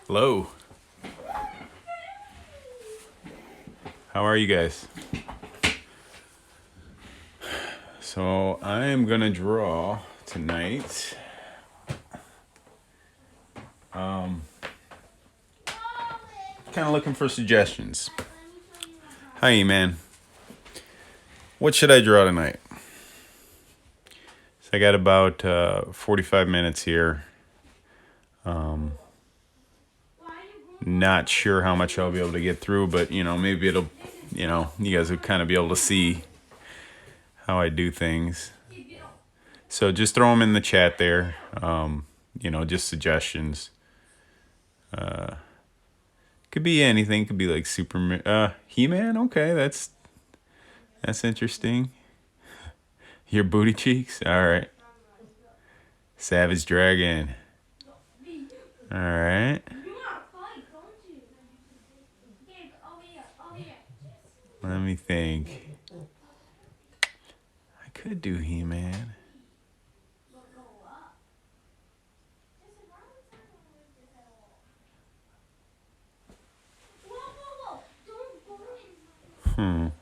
Hello. How are you guys? So I'm gonna draw tonight. Kind of looking for suggestions. Hi, man. What should I draw tonight? So I got about 45 minutes here. Not sure how much I'll be able to get through, but maybe it'll, you guys will kind of be able to see how I do things. So just throw them in the chat there. Just suggestions. Could be anything. Could be like Superman, He-Man. Okay, that's interesting. Your booty cheeks. All right. Savage Dragon. All right. Let me think. I could do He-Man.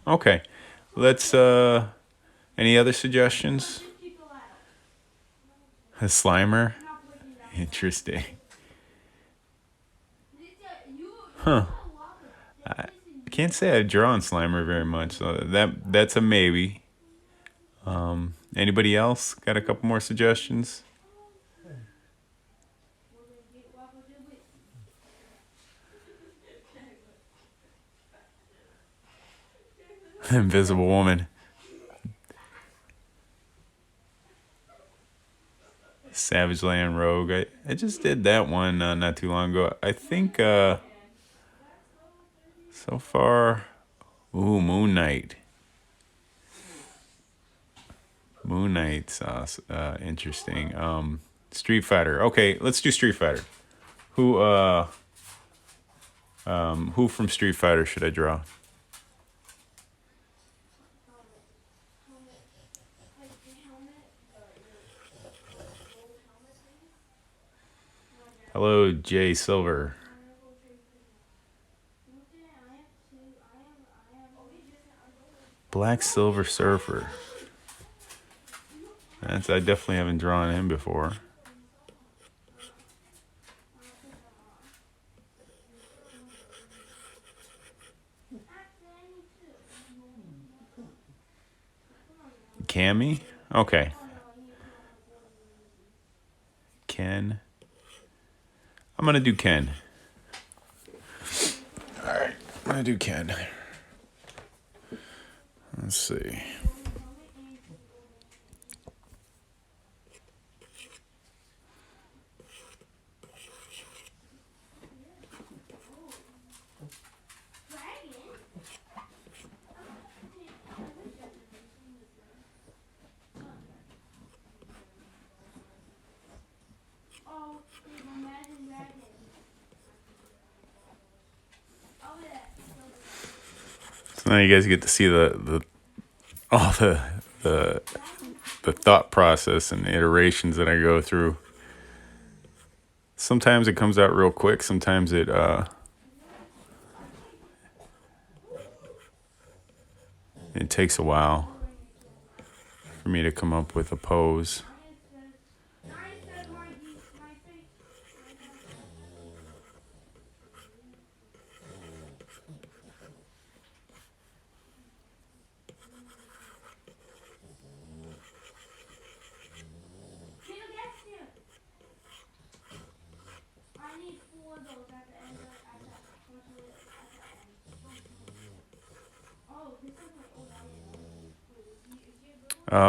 Okay. Let's any other suggestions? A Slimer? Interesting. Huh. I can't say I've drawn Slimer very much, so that's a maybe. Anybody else got a couple more suggestions? Invisible Woman. Savage Land Rogue. I just did that one not too long ago. I think so far, Moon Knight. Moon Knight's interesting. Street Fighter. Okay, let's do Street Fighter. Who from Street Fighter should I draw? Hello, Jay Silver. Black Silver Surfer. I definitely haven't drawn him before. Cammy? Okay. Ken. I'm gonna do Ken. Alright, I'm gonna do Ken. Let's see. So now you guys get to see all the thought process and iterations that I go through. Sometimes it comes out real quick. Sometimes it takes a while for me to come up with a pose.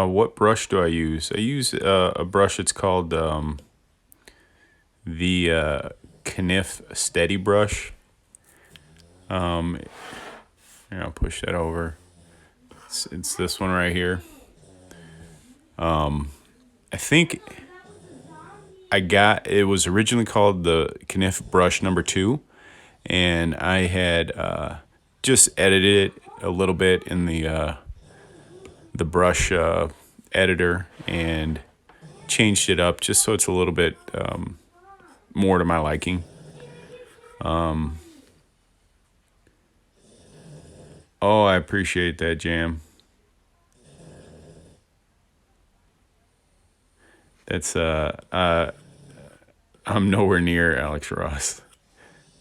What brush do I use? I use a brush. It's called the Kniff Steady Brush. I'll push that over. It's this one right here. I think it was originally called the Kniff Brush number 2, and I had just edited it a little bit in the brush editor and changed it up just so it's a little bit more to my liking. Oh, I appreciate that, Jam. That's I'm nowhere near Alex Ross,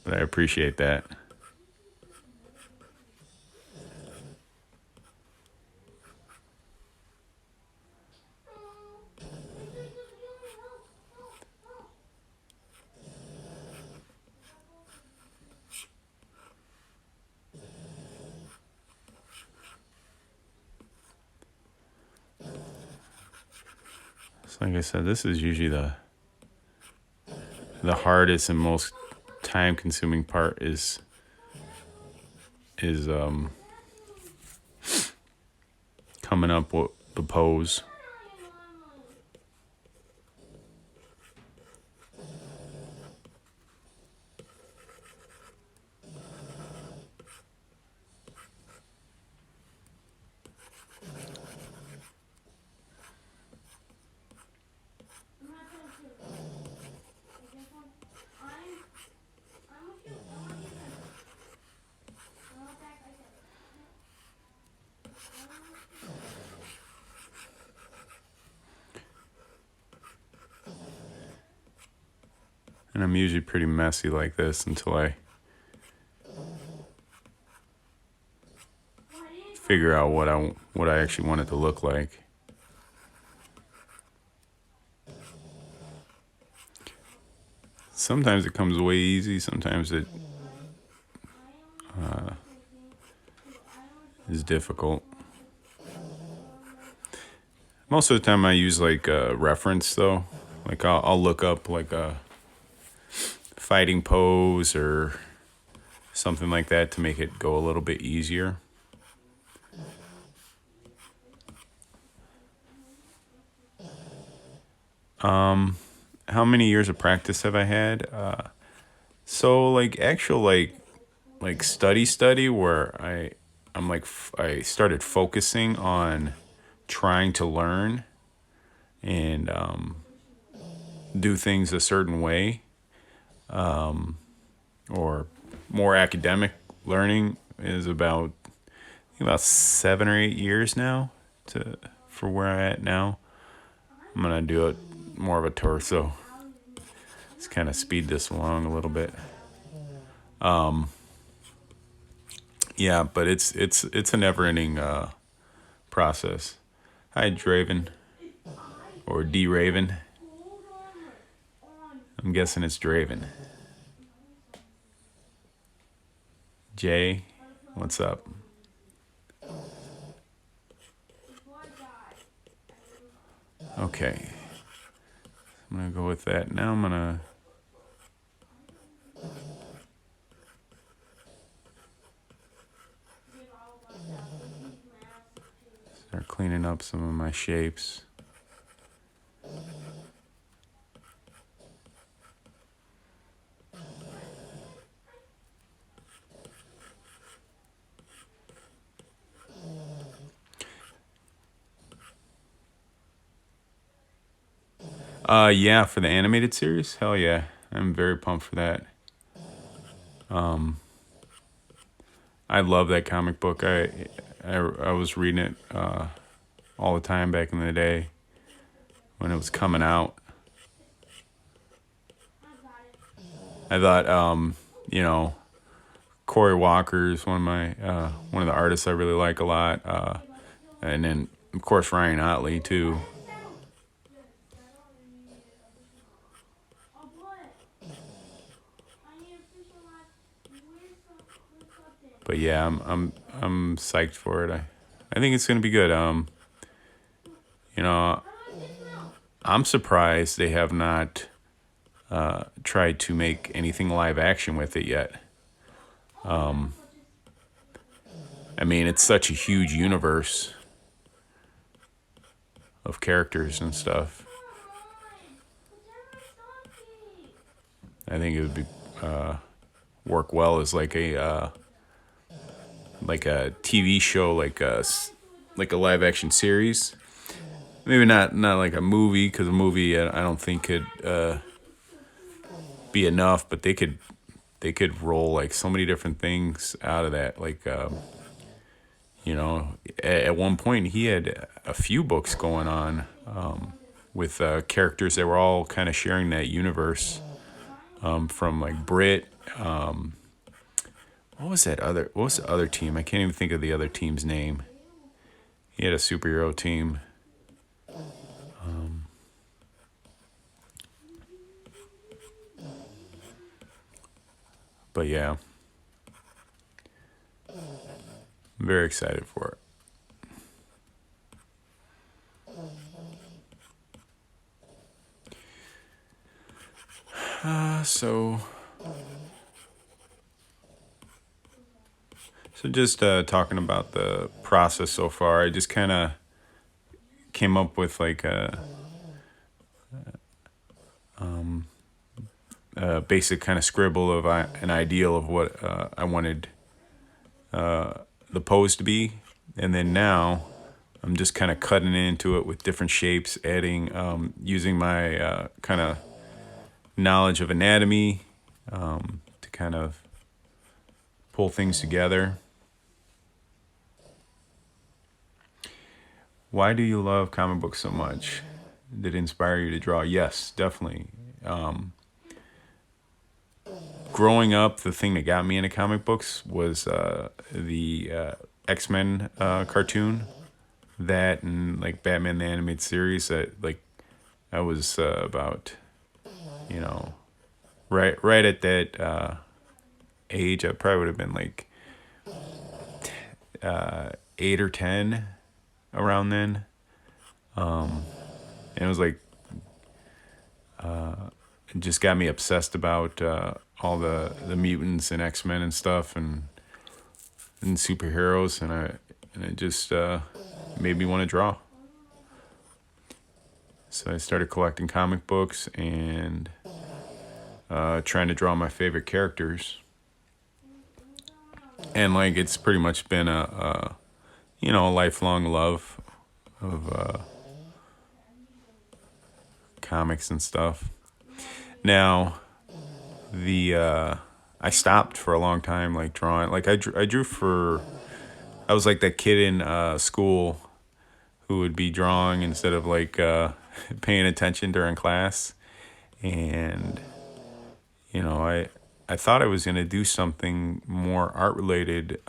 but I appreciate that. So like I said, this is usually the hardest and most time consuming part is coming up with the pose. And I'm usually pretty messy like this until I figure out what I actually want it to look like. Sometimes it comes way easy. Sometimes it is difficult. Most of the time, I use like a reference though. Like I'll look up like a fighting pose or something like that to make it go a little bit easier. How many years of practice have I had? So like actual like study where I'm like I started focusing on trying to learn and do things a certain way, or more academic learning is about 7 or 8 years now to for where I'm at now. I'm gonna do it more of a torso. Let's kind of speed this along a little bit. Yeah, but it's a never ending process. Hi, Draven or D Raven. I'm guessing it's Draven. Jay, what's up? Okay, I'm gonna go with that. Now I'm gonna start cleaning up some of my shapes. Yeah, for the animated series, hell yeah, I'm very pumped for that. I love that comic book. I was reading it all the time back in the day when it was coming out. I thought, you know, Corey Walker is one of the artists I really like a lot, and then of course Ryan Otley too. But yeah, I'm psyched for it. I think it's gonna be good. You know, I'm surprised they have not tried to make anything live action with it yet. I mean, it's such a huge universe of characters and stuff. I think it would be work well as like a TV show, like a live action series. Maybe not like a movie, because a movie I don't think could be enough, but they could they could roll like so many different things out of that. Like, at one point he had a few books going on with characters that were all kind of sharing that universe. From like Brit. What was that other? What was the other team? I can't even think of the other team's name. He had a superhero team. But yeah, I'm very excited for it. So just talking about the process so far, I just kind of came up with like a basic kind of scribble of an ideal of what I wanted the pose to be, and then now I'm just kind of cutting into it with different shapes, adding, using my kind of knowledge of anatomy to kind of pull things together. Why do you love comic books so much? Did it inspire you to draw? Yes, definitely. Growing up, the thing that got me into comic books was the X-Men cartoon. That and like Batman the Animated Series. That like I was about, right at that age. I probably would have been like 8 or 10 around then. And it was like it just got me obsessed about all the mutants and X-Men and stuff and superheroes, and it just made me want to draw. So I started collecting comic books and trying to draw my favorite characters. And like it's pretty much been a lifelong love of comics and stuff. Now, I stopped for a long time, like drawing. Like I drew for. I was like that kid in school who would be drawing instead of like paying attention during class, and I thought I was gonna do something more art related,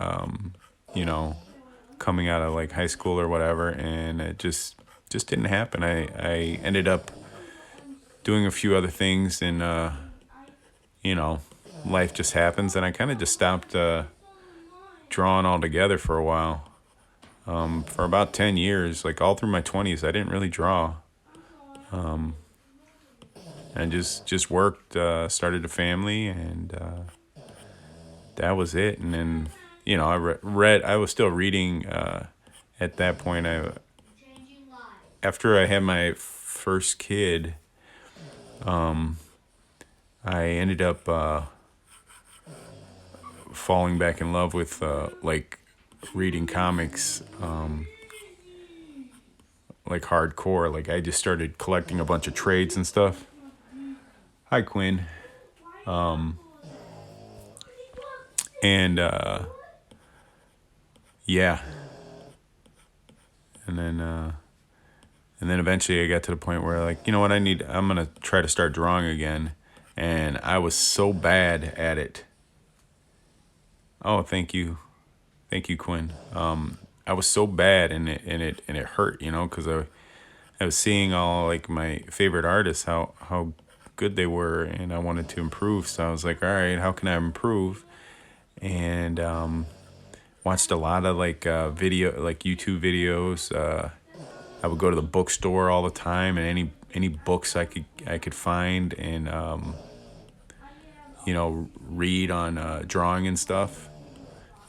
coming out of like high school or whatever, and it just didn't happen. I ended up doing a few other things, and life just happens, and I kind of just stopped drawing altogether for a while. For about 10 years, like all through my 20s, I didn't really draw. And just worked, started a family, and that was it. And then, I read, I was still reading at that point. After I had my first kid, I ended up falling back in love with like reading comics, like hardcore. Like I just started collecting a bunch of trades and stuff. Hi, Quinn. And yeah, and then eventually I got to the point where like, you know what, I'm gonna try to start drawing again, and I was so bad at it. Oh, thank you, Quinn. I was so bad, and it hurt, because I was seeing all like my favorite artists, how good they were, and I wanted to improve. So I was like, all right, how can I improve? And watched a lot of like YouTube videos. I would go to the bookstore all the time, and any books I could find, and read on drawing and stuff.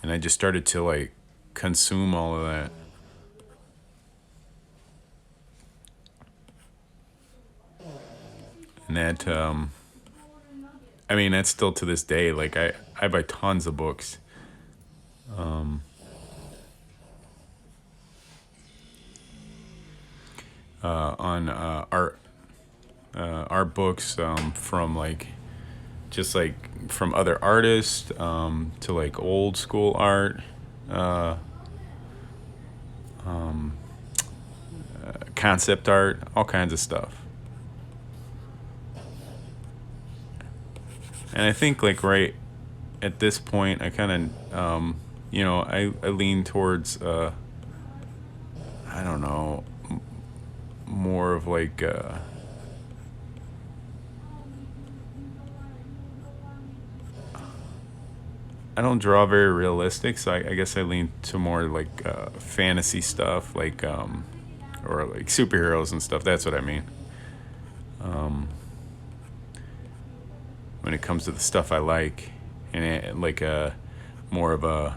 And I just started to like consume all of that. And that, that's still to this day. Like I buy tons of books. On art books, from like just like from other artists, to like old school art, uh, concept art, all kinds of stuff. And I think like right at this point, I kind of, I lean towards, I don't know, more of like, I don't draw very realistic, so I guess I lean to more like fantasy stuff, like or like superheroes and stuff. That's what I mean. When it comes to the stuff I like, and like a more of a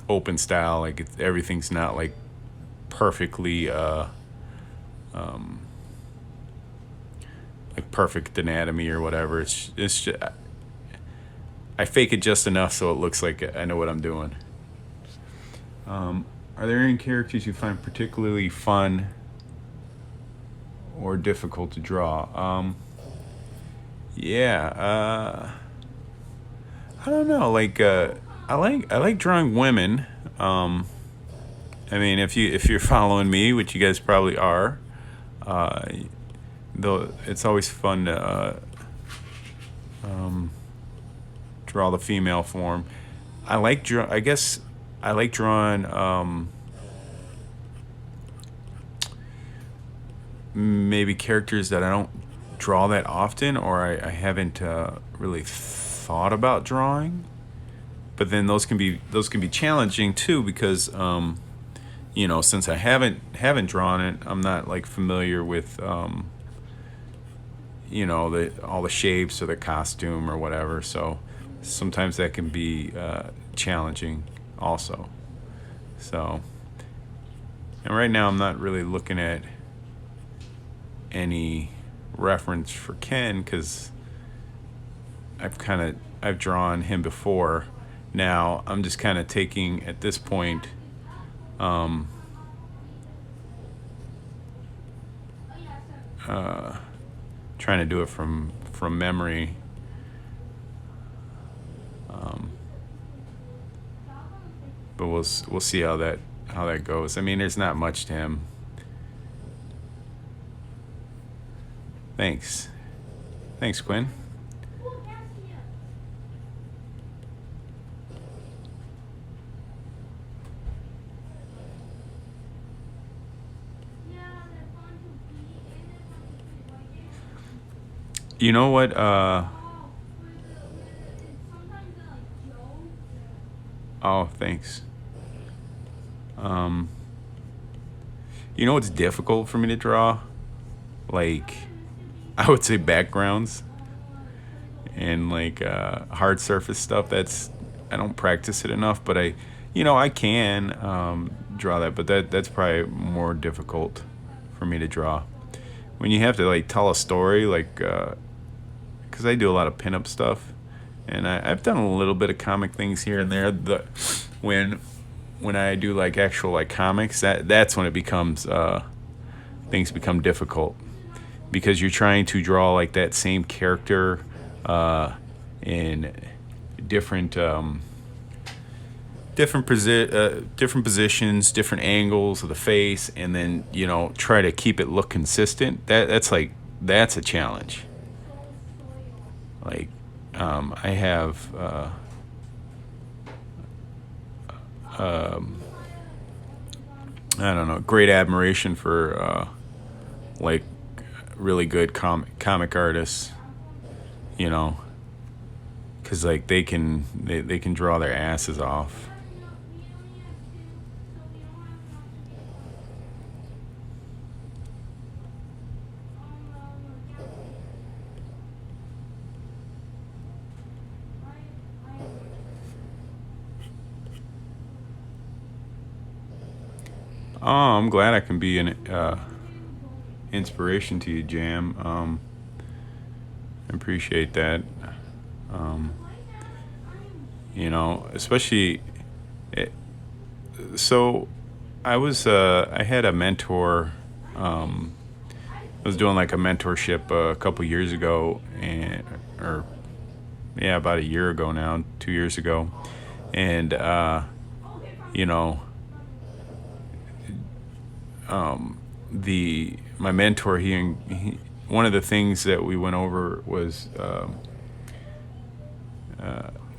open style, like everything's not like perfectly like perfect anatomy or whatever. It's just, I fake it just enough so it looks like I know what I'm doing. Are there any characters you find particularly fun or difficult to draw? Yeah, I don't know. Like, I like drawing women. I mean, if you're following me, which you guys probably are, uh, though it's always fun to draw the female form. I guess I like drawing maybe characters that I don't draw that often, or I haven't really thought about drawing. But then those can be challenging too, because since I haven't drawn it, I'm not like familiar with the all the shapes or the costume or whatever. So sometimes that can be challenging also. So, and right now I'm not really looking at any reference for Ken, because I've drawn him before. Now I'm just kind of taking at this point, trying to do it from memory. But we'll see how that goes. I mean, there's not much to him. Thanks, Quinn. You know what? Oh, thanks. Um, you know what's difficult for me to draw? Like, I would say backgrounds and like hard surface stuff. I don't practice it enough, but I can draw that, but that's probably more difficult for me to draw. When you have to like tell a story, like, because I do a lot of pinup stuff, and I've done a little bit of comic things here and there. When I do like actual like comics, that's when it becomes things become difficult, because you're trying to draw like that same character in different different positions, different angles of the face, and then try to keep it look consistent. That's a challenge. Like, I have I don't know, great admiration for like really good comic artists, you know, because like they can draw their asses off. Oh, I'm glad I can be an inspiration to you, Jam. I appreciate that. Um, Especially. It, so, I had a mentor. was doing like a mentorship a couple years ago, and or yeah, about a year ago now, 2 years ago, and you know, the my mentor, he one of the things that we went over was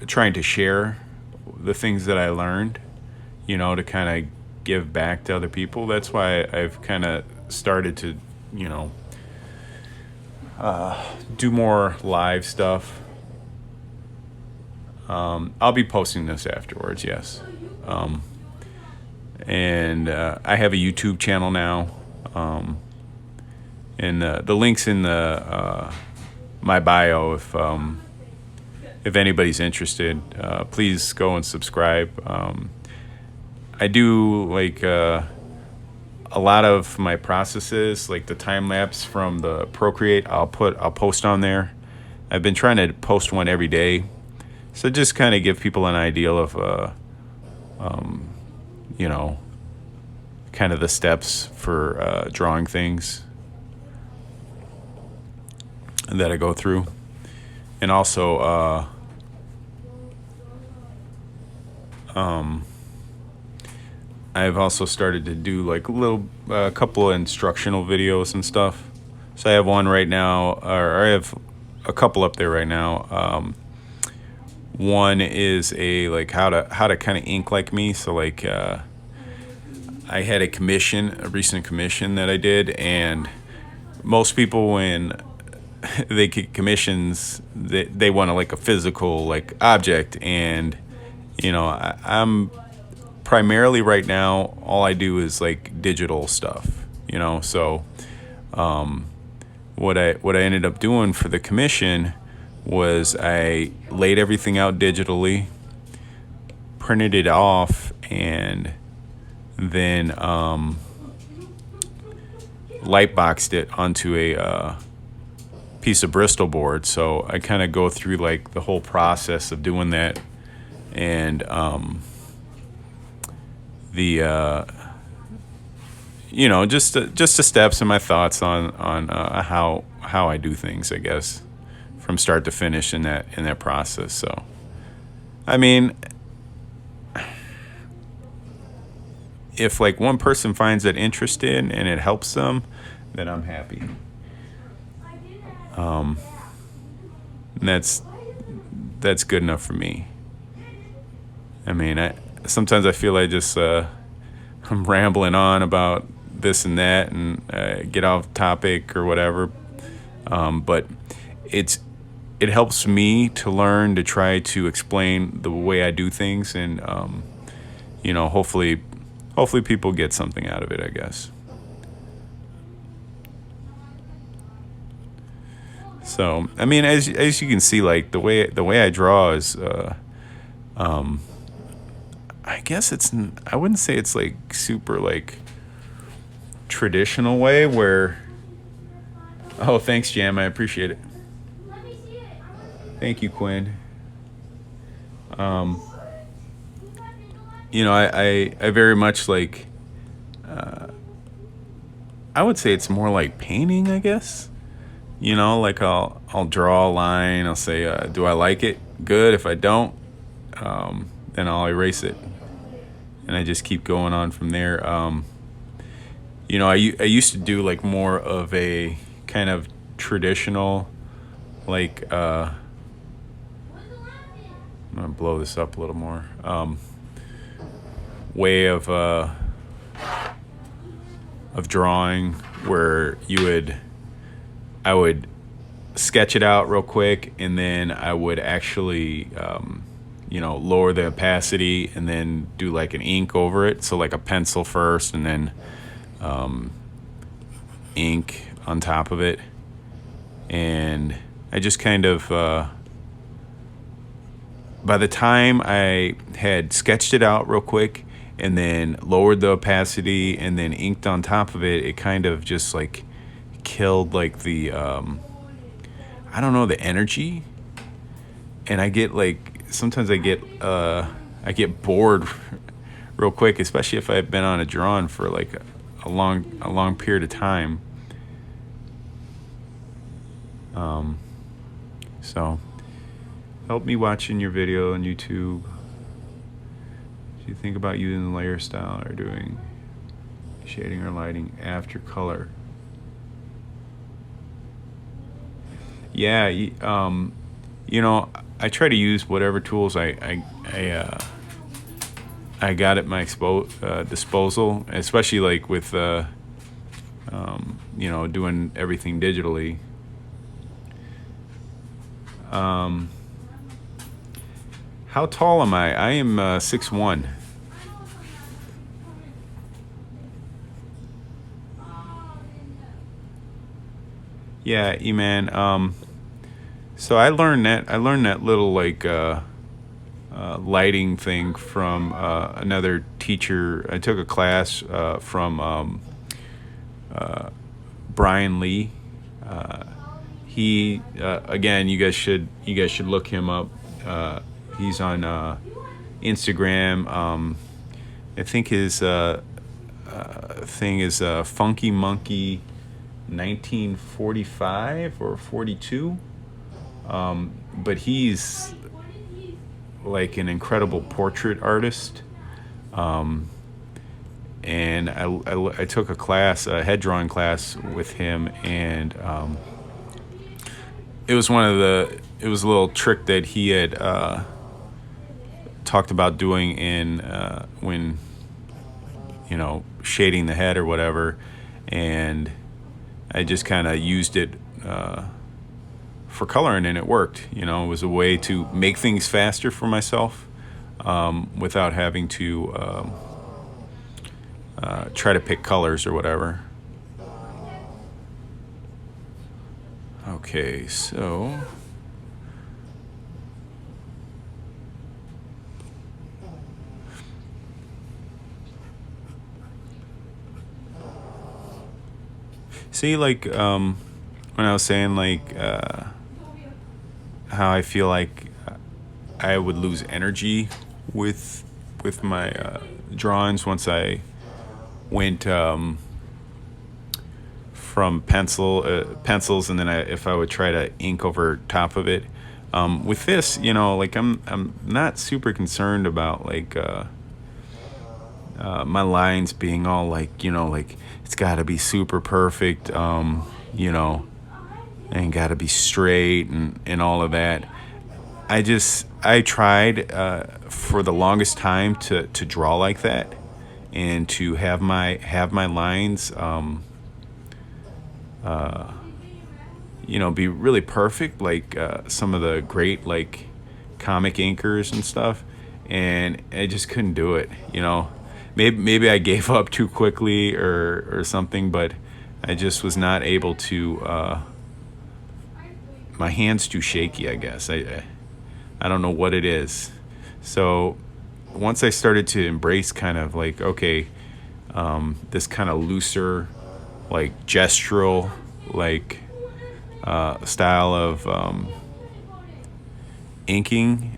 trying to share the things that I learned, to kind of give back to other people. That's why I've kind of started to, do more live stuff. I'll be posting this afterwards, yes. And I have a YouTube channel now. And the link's in the my bio. If anybody's interested, please go and subscribe. I do like a lot of my processes, like the time lapse from the Procreate. I'll post on there. I've been trying to post one every day, so just kind of give people an idea of kind of the steps for drawing things that I go through. And also I've also started to do like a couple of instructional videos and stuff. So I have one right now, or I have a couple up there right now. One is a like how to kind of ink like me. So like I had a recent commission that I did, and most people, when they get commissions, they want like a physical like object, and I'm primarily right now, all I do is like digital stuff, so what I ended up doing for the commission was I laid everything out digitally, printed it off, and then light boxed it onto a piece of Bristol board. So I kind of go through like the whole process of doing that, and just the steps and my thoughts on how I do things, I guess, from start to finish in that process. So I mean, if like one person finds it interesting and it helps them, then I'm happy. And that's good enough for me. I mean, sometimes I feel like just I'm rambling on about this and that, and get off topic or whatever. But it helps me to learn to try to explain the way I do things, and hopefully people get something out of it, I guess. So I mean, as you can see, like the way I draw is I guess I wouldn't say it's like super like traditional way where, oh, thanks, Jam, I appreciate it. Thank you, Quinn. I very much like, I would say it's more like painting, I guess. Like I'll draw a line, I'll say, do I like it? Good. If I don't, then I'll erase it, and I just keep going on from there. I used to do like more of a kind of traditional, like I'm gonna blow this up a little more, way of drawing, where I would sketch it out real quick, and then I would actually lower the opacity and then do like an ink over it. So like a pencil first, and then ink on top of it. And I just kind of, by the time I had sketched it out real quick and then lowered the opacity and then inked on top of it, it kind of just like killed like the, I don't know, the energy. And I get like, sometimes I get bored real quick, especially if I've been on a drawing for like a long period of time. So help me watching your video on YouTube. Do you think about using the layer style or doing shading or lighting after color? Yeah, you know, I try to use whatever tools I got at my disposal, especially like with you know, doing everything digitally. How tall am I? I am 6'1". Yeah, E-Man. So I learned that little like lighting thing from another teacher. I took a class from Brian Lee. He again, you guys should look him up. He's on Instagram. I think his thing is Funky Monkey 1945 or 42. But he's like an incredible portrait artist. And I took a class, a head drawing class with him, and it was it was a little trick that he had talked about doing in when, you know, shading the head or whatever, and I just kind of used it for coloring, and it worked. You know, it was a way to make things faster for myself without having to try to pick colors or whatever. Okay, so see, like when I was saying like how I feel like I would lose energy with my drawings once I went from pencils, and then if I would try to ink over top of it. With this, you know, like I'm not super concerned about like my lines being all like, you know, like it's got to be super perfect, you know, and got to be straight and all of that. I tried for the longest time to draw like that, and to have my lines you know, be really perfect, like some of the great like comic inkers and stuff, and I just couldn't do it. You know, maybe I gave up too quickly or something, but I just was not able to. My hand's too shaky, I guess. I don't know what it is. So once I started to embrace kind of like, okay, this kind of looser, like gestural, like style of inking,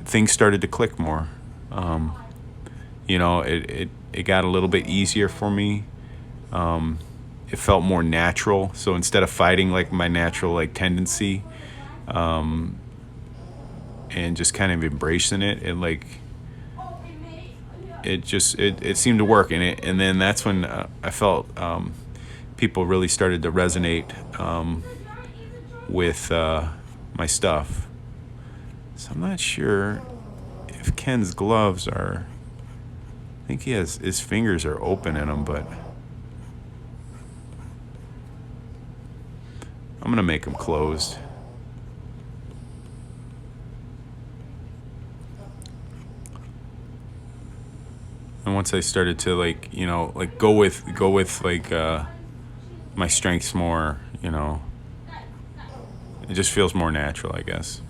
things started to click more. You know, it got a little bit easier for me. It felt more natural. So instead of fighting like my natural like tendency, and just kind of embracing it, it seemed to work. And then that's when I felt people really started to resonate with my stuff. So I'm not sure if Ken's gloves are. I think his fingers are open in them, but I'm gonna make them closed. And once I started to like, you know, like go with like my strengths more, you know, it just feels more natural, I guess.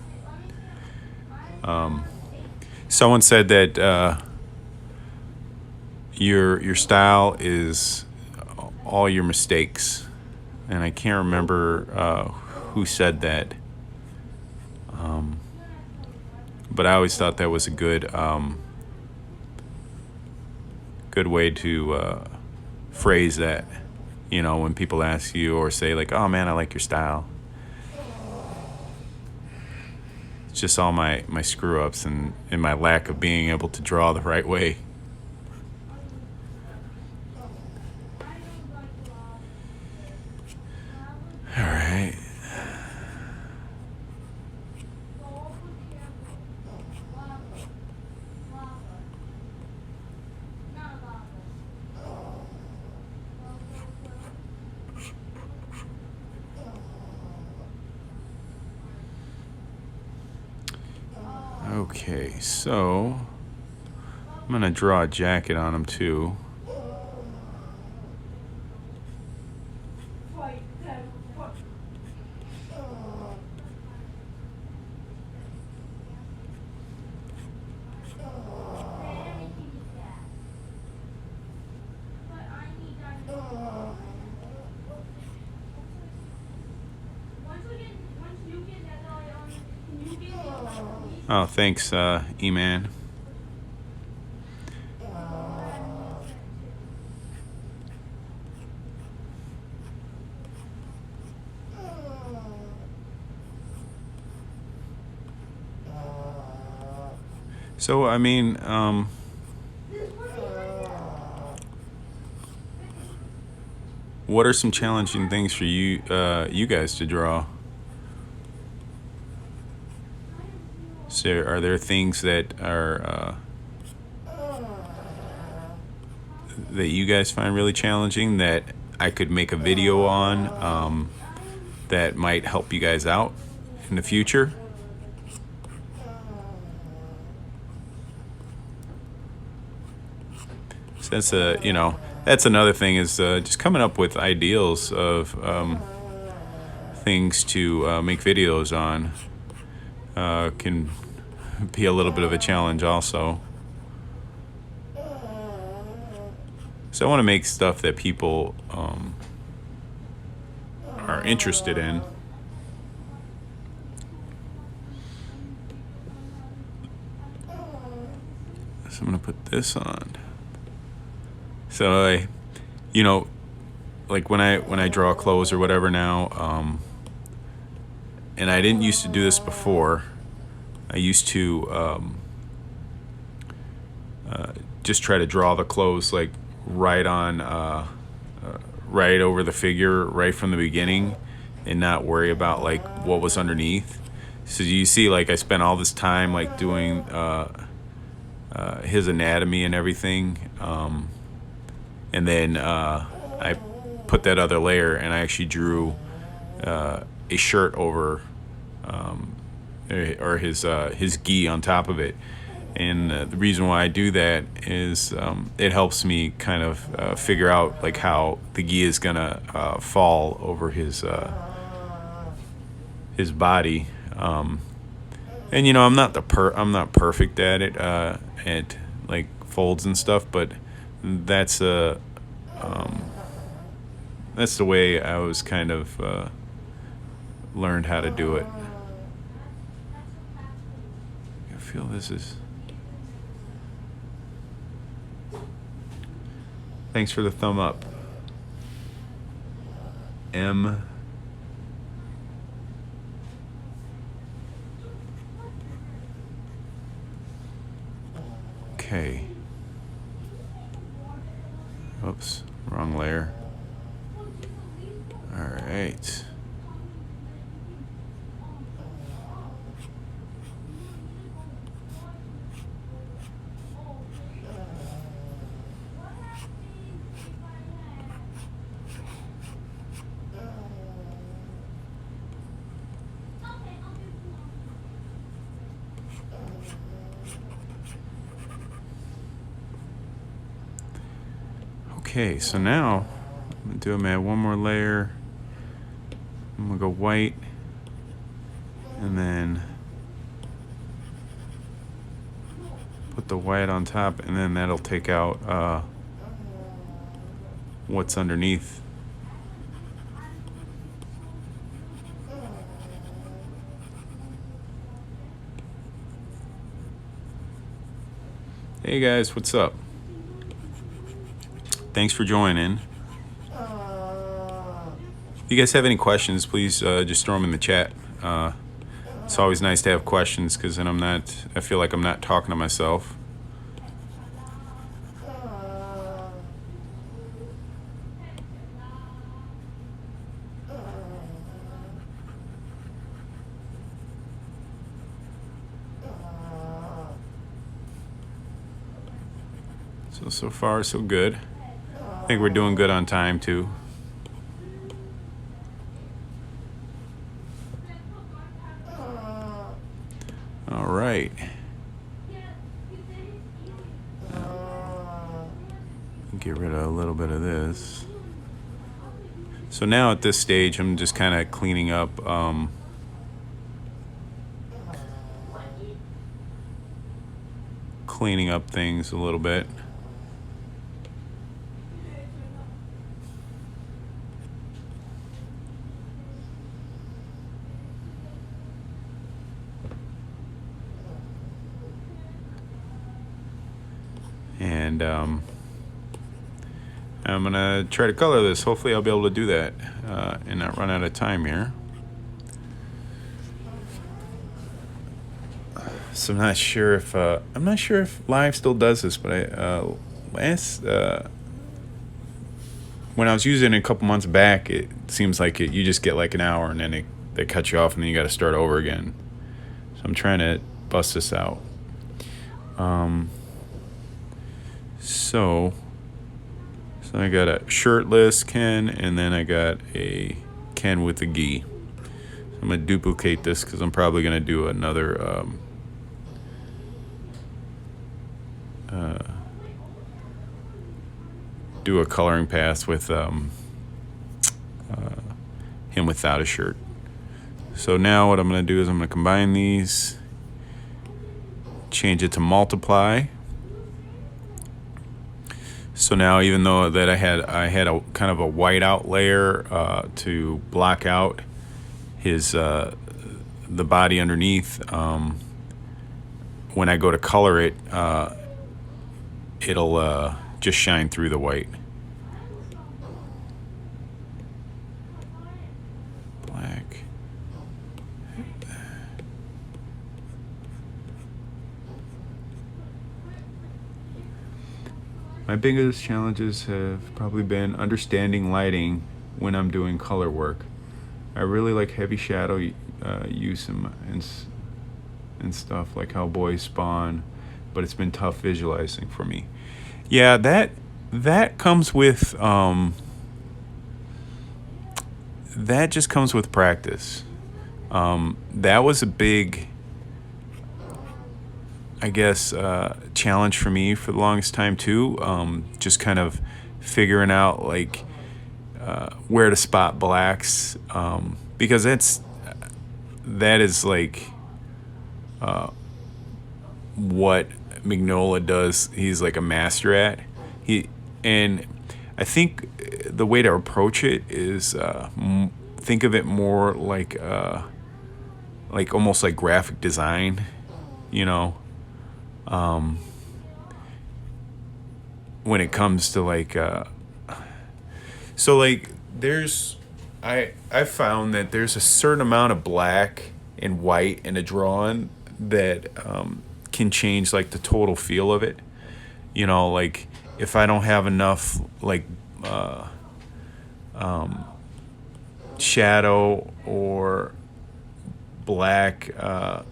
Someone said that your style is all your mistakes, and I can't remember who said that. But I always thought that was a good way to phrase that. You know, when people ask you or say like, oh man, I like your style. It's just all my screw ups and my lack of being able to draw the right way. All right. Okay, so I'm gonna draw a jacket on him too. Oh, thanks, E-Man. So, I mean, what are some challenging things for you, you guys to draw? So, are there things that are that you guys find really challenging that I could make a video on that might help you guys out in the future? So that's that's another thing is just coming up with ideals of things to make videos on can be a little bit of a challenge also. So I want to make stuff that people are interested in. So I'm going to put this on. So like when I draw clothes or whatever now, and I didn't used to do this before. I used to just try to draw the clothes like right on, right over the figure, right from the beginning, and not worry about like what was underneath. So you see, like I spent all this time like doing his anatomy and everything, and then I put that other layer, and I actually drew a shirt over, or his gi on top of it. And the reason why I do that is it helps me kind of figure out like how the gi is gonna fall over his body. And I'm not perfect at it, at like folds and stuff, but that's the way I was kind of learned how to do it. I feel this is. Thanks for the thumb up, M. Okay. Oops, wrong layer. All right. Okay, so now I'm gonna add one more layer. I'm gonna go white, and then put the white on top, and then that'll take out what's underneath. Hey guys, what's up? Thanks for joining. you guys have any questions, please just throw them in the chat. It's always nice to have questions because then I feel like I'm not talking to myself. So far, so good. I think we're doing good on time, too. All right. Get rid of a little bit of this. So now at this stage, I'm just kind of cleaning up things a little bit. And I'm gonna try to color this. Hopefully I'll be able to do that and not run out of time here. So I'm not sure if Live still does this, but when I was using it a couple months back, it seems like you just get like an hour and then they cut you off and then you got to start over again. So I'm trying to bust this out. So I got a shirtless Ken, and then I got a Ken with a gi. So I'm gonna duplicate this because I'm probably gonna do another do a coloring pass with him without a shirt. So now what I'm gonna do is I'm gonna combine these, change it to multiply. So now, even though that I had a kind of a whiteout layer to block out his the body underneath, when I go to color it, it'll just shine through the white. Black. My biggest challenges have probably been understanding lighting when I'm doing color work. I really like heavy shadow use and stuff, like how boys spawn, but it's been tough visualizing for me. Yeah, that comes with that just comes with practice. That was a big, I guess, challenge for me for the longest time too. Just kind of figuring out like where to spot blacks, because that is like what Mignola does. He's like a master at. And I think the way to approach it is think of it more like almost like graphic design, you know. When it comes to like so like I found that there's a certain amount of black and white in a drawing that can change like the total feel of it. You know, like if I don't have enough like shadow or black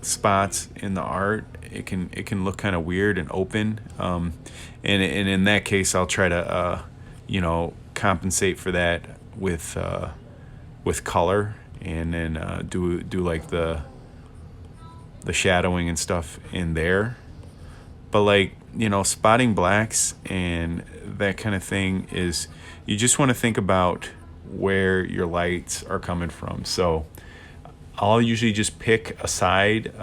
spots in the art, it can look kind of weird and open. And in that case, I'll try to compensate for that with color, and then do like the shadowing and stuff in there. But like, spotting blacks and that kind of thing is, you just want to think about where your lights are coming from. So I'll usually just pick a side,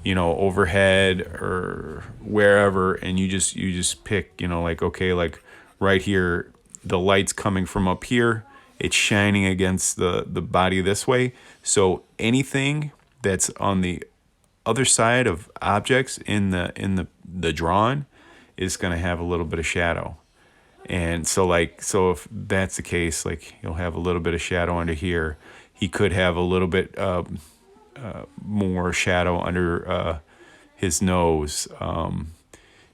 overhead or wherever, and you just pick, like, okay, like right here, the light's coming from up here, it's shining against the body this way. So anything that's on the other side of objects in the drawing is going to have a little bit of shadow. And so if that's the case, like he'll have a little bit of shadow under here. He could have a little bit more shadow under his nose.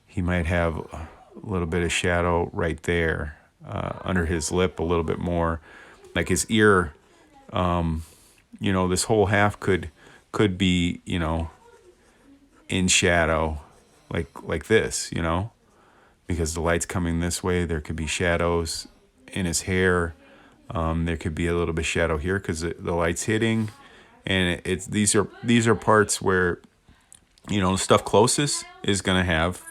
He might have a little bit of shadow right there under his lip, a little bit more. Like his ear, this whole half could be, in shadow, like this, because the light's coming this way. There could be shadows in his hair. There could be a little bit of shadow here because the light's hitting, and these are parts where, the stuff closest is gonna have,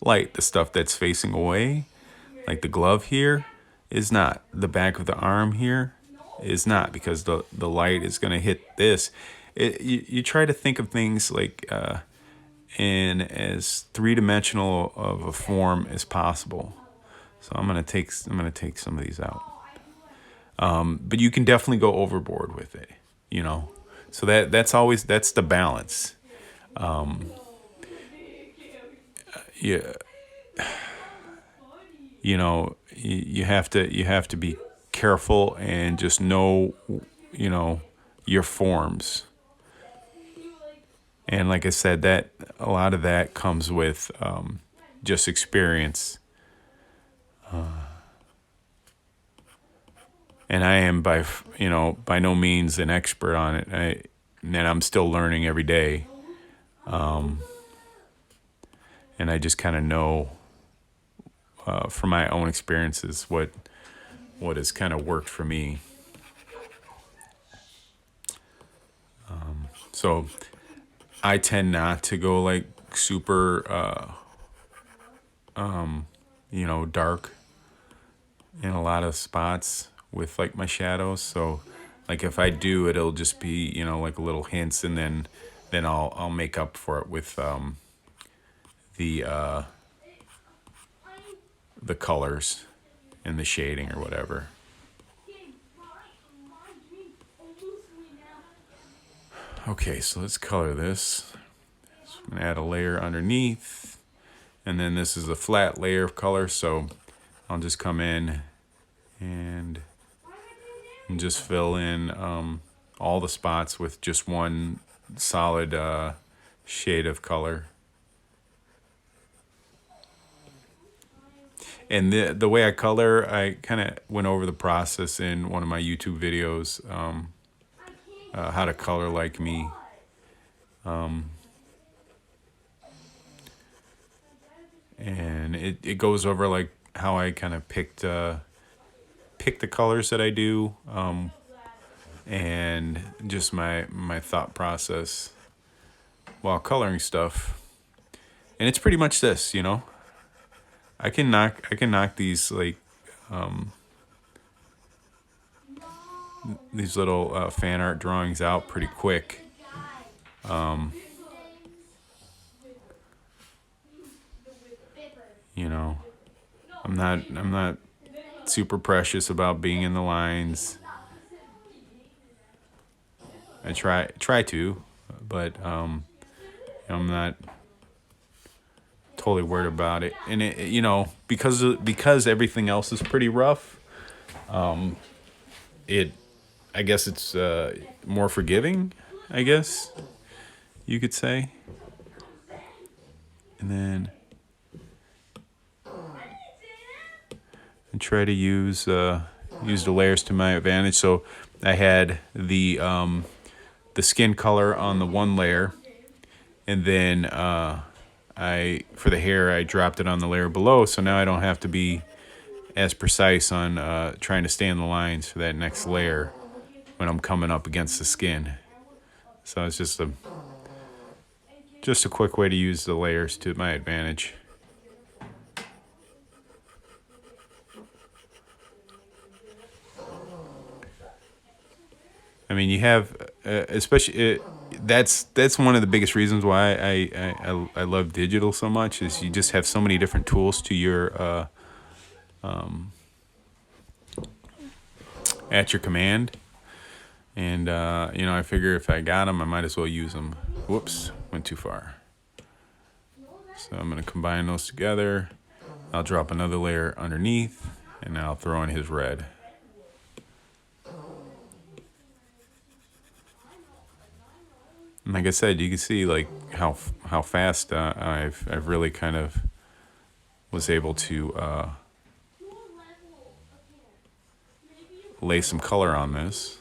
light. The stuff that's facing away, like the glove here, is not. The back of the arm here is not, because the light is gonna hit this. You try to think of things like in as three-dimensional of a form as possible. So I'm gonna take some of these out. But you can definitely go overboard with it, So that's the balance. Yeah, you have to be careful and just know, your forms. And like I said, that a lot of that comes with just experience. And I am by no means an expert on it. And I'm still learning every day. And I just kind of know from my own experiences what has kind of worked for me. So I tend not to go like super, dark in a lot of spots with like my shadows. So like if I do, it'll just be, like little hints, and then I'll make up for it with the colors and the shading or whatever. Okay, so let's color this. So I'm gonna add a layer underneath, and then this is a flat layer of color, so I'll just come in and just fill in all the spots with just one solid shade of color. And the way I color, I kind of went over the process in one of my YouTube videos, how to color like me. And it goes over like how I kind of pick the colors that I do, and just my thought process while coloring stuff. And it's pretty much this, I can knock these like these little fan art drawings out pretty quick. I'm not super precious about being in the lines. I try to, but I'm not totally worried about it. And it, because everything else is pretty rough, I guess it's more forgiving, I guess you could say. And then I try to use the layers to my advantage. So I had the skin color on the one layer, and then for the hair I dropped it on the layer below. So now I don't have to be as precise on trying to stay in the lines for that next layer when I'm coming up against the skin. So it's just a quick way to use the layers to my advantage. I mean, you have, especially that's one of the biggest reasons why I love digital so much, is you just have so many different tools to your at your command. And I figure if I got them, I might as well use them. Whoops, went too far. So I'm gonna combine those together. I'll drop another layer underneath, and I'll throw in his red. And like I said, you can see like how fast I've really kind of was able to lay some color on this.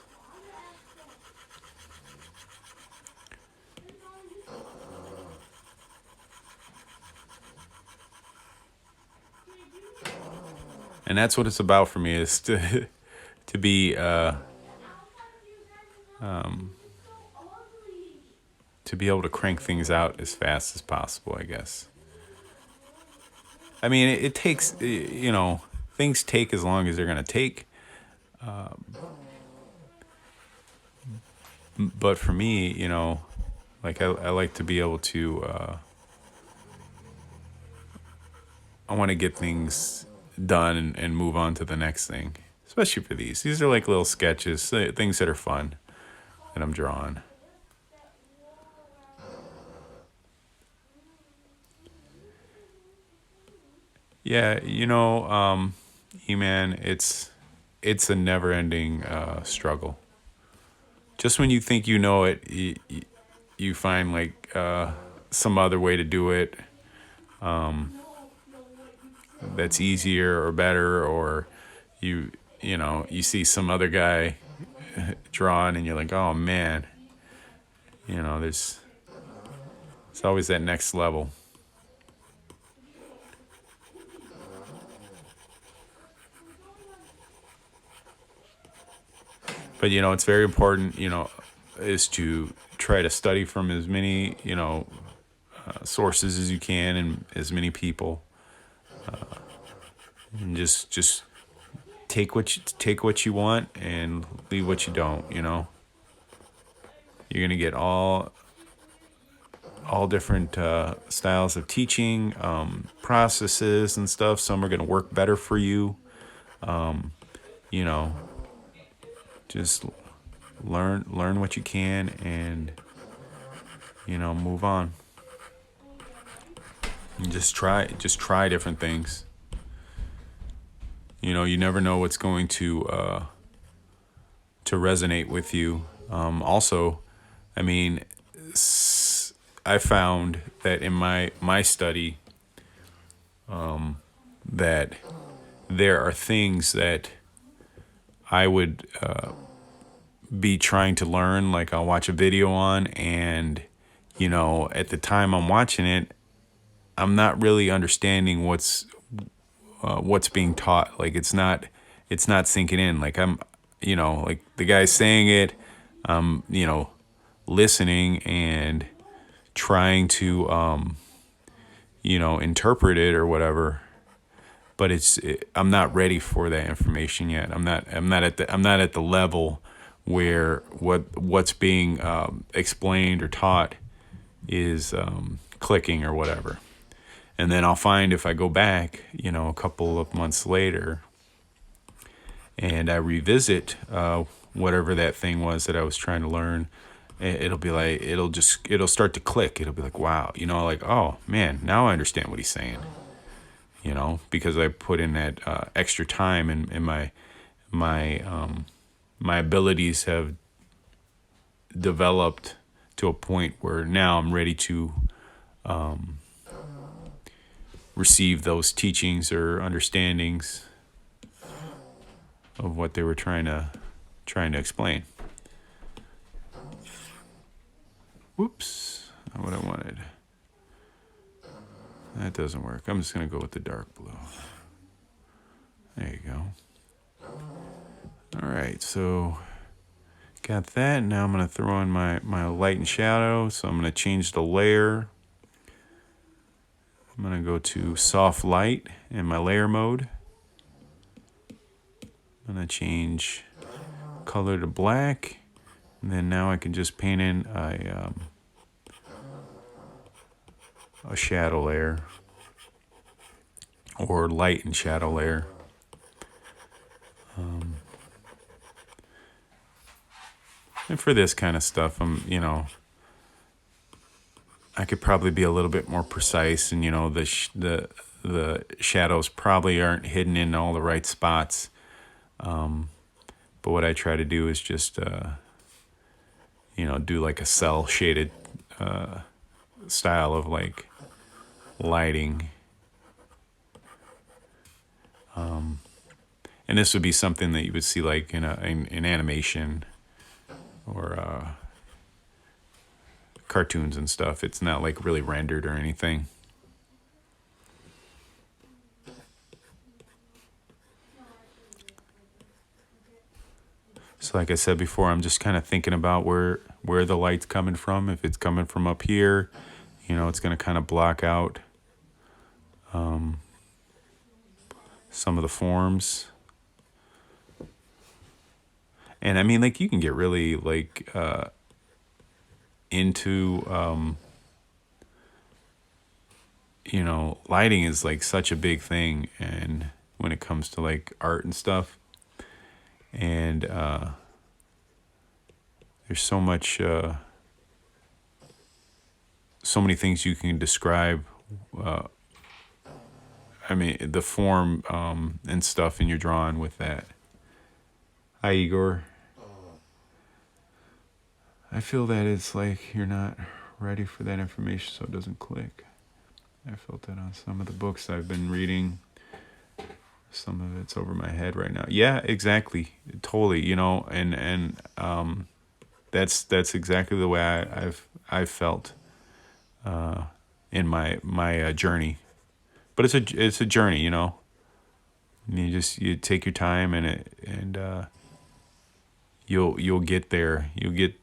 And that's what it's about for me, is to be to be able to crank things out as fast as possible, I guess. I mean, it takes, things take as long as they're going to take. But for me, like I like to be able to, I want to get things done and move on to the next thing, especially for these. These are like little sketches, things that are fun that I'm drawing. Yeah, E-Man, it's a never-ending struggle. Just when you think you know it, you find like some other way to do it that's easier or better, or you see some other guy drawing and you're like, oh man, there's it's always that next level. But it's very important, is to try to study from as many sources as you can and as many people, and just take what you want and leave what you don't. You're gonna get all different styles of teaching, processes and stuff. Some are gonna work better for you. You know, just learn what you can and move on. And just try different things. You never know what's going to resonate with you. Also, I mean, I found that in my study, that there are things that I would be trying to learn, like I'll watch a video on, and at the time I'm watching it, I'm not really understanding what's being taught. Like it's not sinking in. Like I'm, like the guy's saying it, listening and trying to, interpret it or whatever. But I'm not ready for that information yet. I'm not at the level where what's being explained or taught is clicking or whatever. And then I'll find, if I go back, a couple of months later, and I revisit whatever that thing was that I was trying to learn, it'll be like, it'll start to click. It'll be like, wow, like, oh man, now I understand what he's saying. Because I put in that extra time, and my abilities have developed to a point where now I'm ready to receive those teachings or understandings of what they were trying to explain. Whoops, not what I wanted. That doesn't work. I'm just going to go with the dark blue. There you go. All right, so got that. Now I'm going to throw in my light and shadow. So I'm going to change the layer. I'm going to go to soft light in my layer mode. I'm going to change color to black. And then now I can just paint in a shadow layer, or light and shadow layer. And for this kind of stuff, I could probably be a little bit more precise, and the the shadows probably aren't hidden in all the right spots. But what I try to do is just, do like a cell shaded style of like lighting. And this would be something that you would see like in animation or cartoons and stuff. It's not like really rendered or anything. So like I said before, I'm just kind of thinking about where the light's coming from. If it's coming from up here, it's going to kind of block out some of the forms. And I mean, like, you can get really like into lighting is like such a big thing, and when it comes to like art and stuff. And there's so much so many things you can describe. I mean, the form and stuff in your drawing with that. Hi, Igor. I feel that it's like you're not ready for that information, so it doesn't click. I felt that on some of the books I've been reading. Some of it's over my head right now. Yeah, exactly. Totally, and that's exactly the way I've felt in my journey. But it's a journey, You take your time and you'll get there.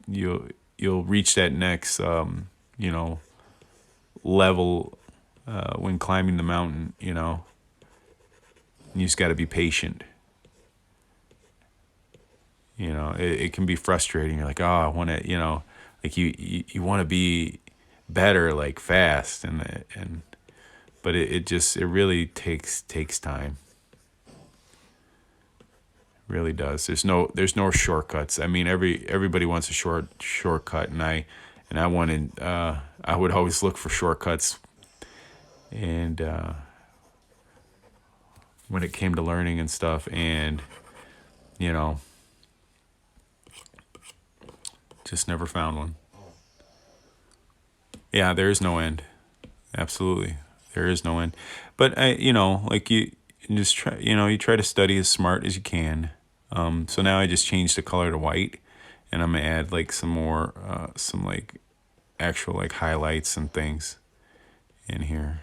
You'll reach that next level when climbing the mountain. You just got to be patient. It can be frustrating. You're like, oh, I want to, like you want to be better, like fast, but it really takes time. It really does. There's no shortcuts. I mean, everybody wants a shortcut, and I wanted, I would always look for shortcuts, and when it came to learning and stuff, and just never found one. Yeah, there is no end. Absolutely, there is no end. But like you just try, you try to study as smart as you can. So now I just changed the color to white, and I'm gonna add like some more, some like actual like highlights and things in here.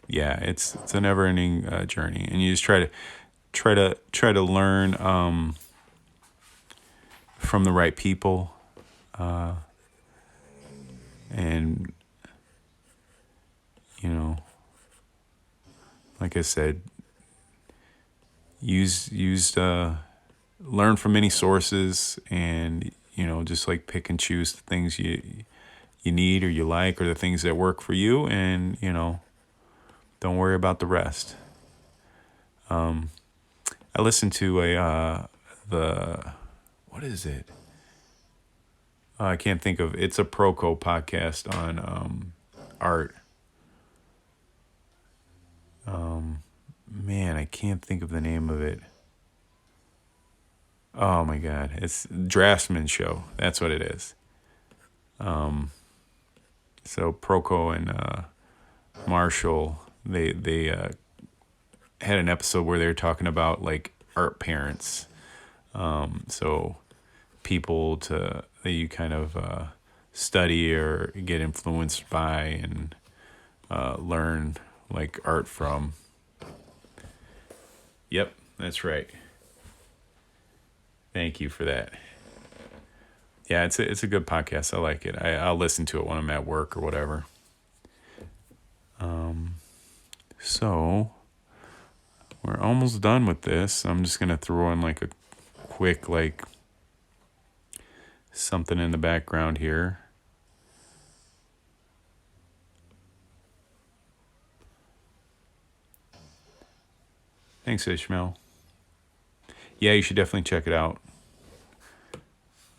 Yeah, it's a never-ending journey, and you just try to learn from the right people, and like I said, learn from many sources, and just like pick and choose the things you need or you like, or the things that work for you, and don't worry about the rest. I listened to what is it? I can't think of. It's a Proco podcast on art. Man, I can't think of the name of it. Oh my God, it's Draftsman Show. That's what it is. So Proco and Marshall, they had an episode where they were talking about like art parents. So people that you kind of study or get influenced by and learn like art from. Yep, that's right. Thank you for that. Yeah, it's a good podcast. I like it. I'll listen to it when I'm at work or whatever. So we're almost done with this. I'm just gonna throw in like a quick like something in the background here. Thanks, Ishmael. Yeah, you should definitely check it out.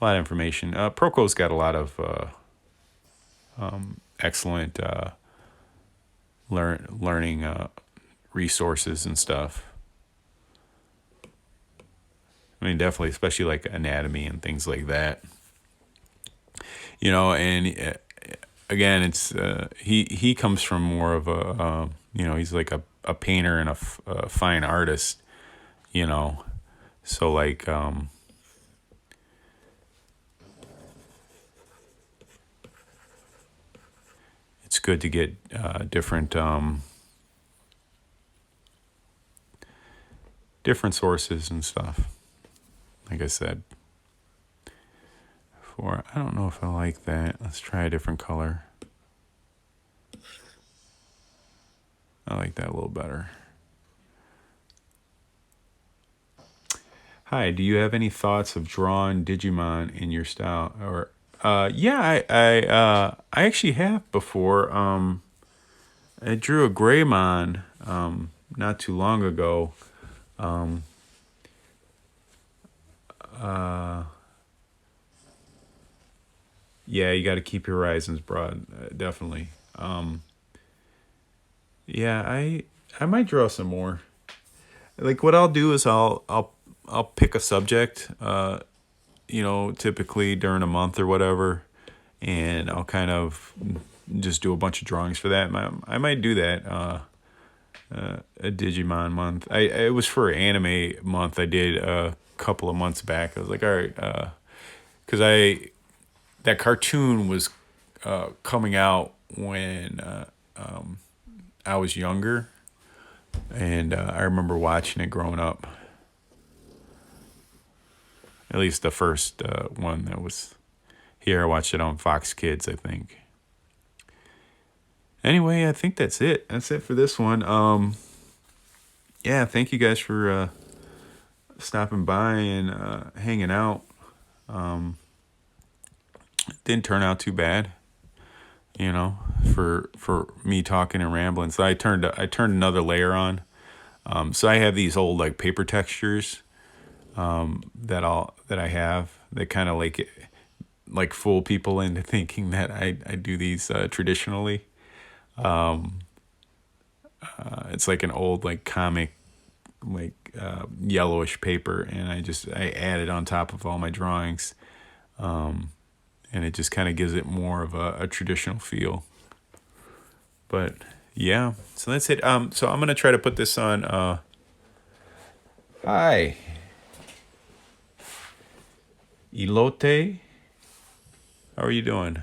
a lot of information. Proco's got a lot of excellent learning resources and stuff. I mean, definitely, especially like anatomy and things like that. You know, and again, it's he comes from more of a you know, he's like a painter and a fine artist. You know, so like it's good to get different sources and stuff. Like I said, I don't know if I like that. Let's try a different color. I like that a little better. Hi, do you have any thoughts of drawing Digimon in your style? Or yeah, I actually have before. I drew a Greymon not too long ago. Yeah, you got to keep your horizons broad, definitely. Yeah, I might draw some more. Like what I'll do is I'll pick a subject, you know, typically during a month or whatever, and I'll kind of just do a bunch of drawings for that. I might do that. A Digimon month. It was for anime month. I did a couple of months back. I was like, all right, because that cartoon was coming out when I was younger, and I remember watching it growing up. At least the first one that was here. I watched it on Fox Kids, I think. Anyway, I think that's it. That's it for this one. Yeah, thank you guys for stopping by and hanging out. Didn't turn out too bad, you know, for me talking and rambling. So I turned another layer on. So I have these old like paper textures that I have that kind of like fool people into thinking that I do these traditionally. It's like an old like comic like yellowish paper, and I add it on top of all my drawings, and it just kind of gives it more of a traditional feel. But yeah, so that's it. So I'm gonna try to put this on. Hi, Elote. How are you doing?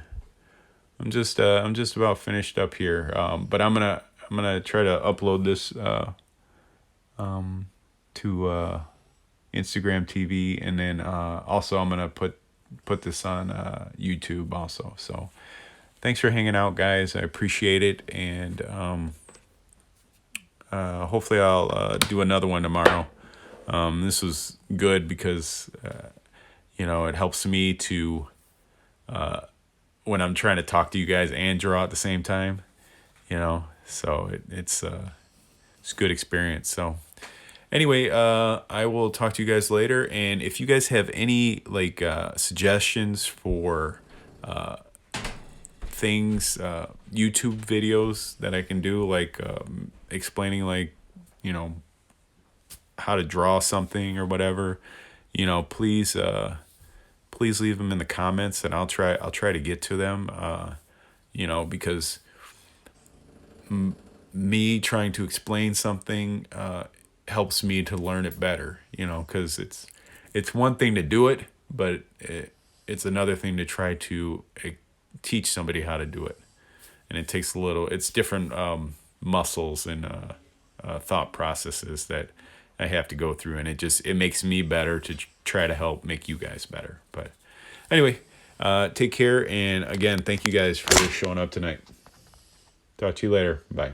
I'm just about finished up here. But I'm gonna try to upload this to Instagram TV, and then also I'm gonna put this on YouTube also. So thanks for hanging out, guys. I appreciate it, and hopefully I'll do another one tomorrow. This was good because you know, it helps me to when I'm trying to talk to you guys and draw at the same time, you know. So it's a good experience. So anyway, I will talk to you guys later. And if you guys have any like suggestions for things, YouTube videos that I can do, like explaining like, you know, how to draw something or whatever, you know, please leave them in the comments, and I'll try to get to them. You know, because me trying to explain something helps me to learn it better, you know, because it's one thing to do it, but it's another thing to try to teach somebody how to do it. And it takes it's different muscles and thought processes that I have to go through, and it makes me better to try to help make you guys better. But anyway, take care, and again, thank you guys for showing up tonight. Talk to you later. Bye.